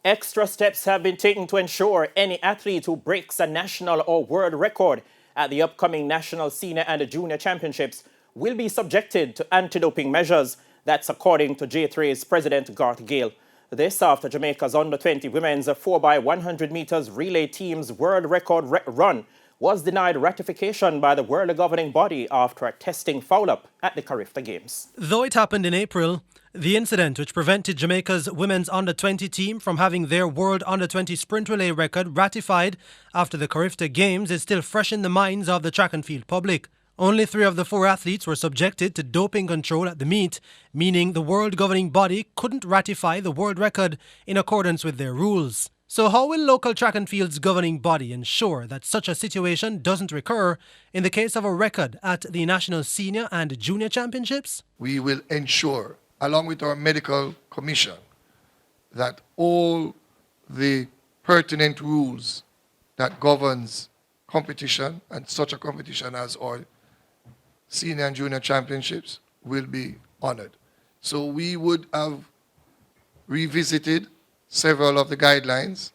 Extra steps have been taken to ensure any athlete who breaks a national or world record at the upcoming National Senior and Junior Championships will be subjected to anti-doping measures. That's according to JAA's President Garth Gale. This after Jamaica's under-20 women's 4x100 meters relay team's world record run was denied ratification by the world governing body after a testing foul-up at the Carifta Games. Though it happened in April, the incident which prevented Jamaica's women's under-20 team from having their world under-20 sprint relay record ratified after the Carifta Games is still fresh in the minds of the track and field public. Only 3 of the 4 athletes were subjected to doping control at the meet, meaning the world governing body couldn't ratify the world record in accordance with their rules. So how will local track and field's governing body ensure that such a situation doesn't recur in the case of a record at the National Senior and Junior Championships? We will ensure, along with our medical commission, that all the pertinent rules that governs competition, and such a competition as our Senior and Junior Championships, will be honored. So we would have revisited several of the guidelines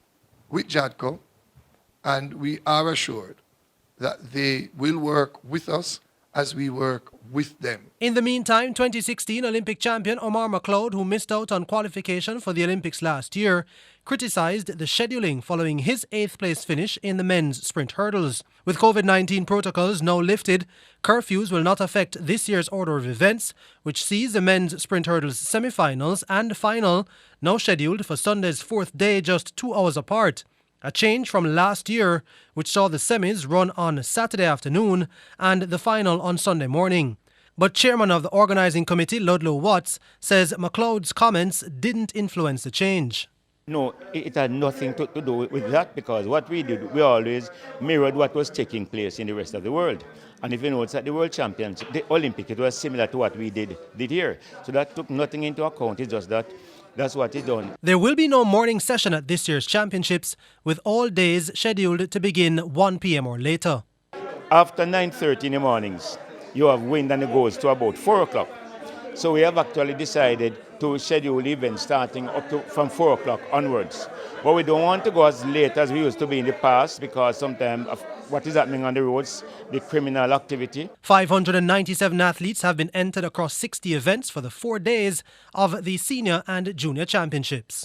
with JAAA, and we are assured that they will work with us as we work with them. In the meantime, 2016 Olympic champion Omar McLeod, who missed out on qualification for the Olympics last year, criticized the scheduling following his 8th place finish in the men's sprint hurdles. With COVID-19 protocols now lifted, curfews will not affect this year's order of events, which sees the men's sprint hurdles semi-finals and final now scheduled for Sunday's 4th day just 2 hours apart. A change from last year, which saw the semis run on Saturday afternoon and the final on Sunday morning. But chairman of the organising committee, Ludlow Watts, says McLeod's comments didn't influence the change. No, it had nothing to do with that, because what we did, we always mirrored what was taking place in the rest of the world. And if you notice at the World Championship, the Olympic, it was similar to what we did here. So that took nothing into account, it's just that that's what it done. There will be no morning session at this year's championships, with all days scheduled to begin 1 p.m. or later. After 9:30 in the mornings, you have wind and it goes to about 4 o'clock. So we have actually decided to schedule events starting up to from 4 o'clock onwards. But we don't want to go as late as we used to be in the past, because sometimes of what is happening on the roads, the criminal activity. 597 athletes have been entered across 60 events for the 4 days of the Senior and Junior Championships.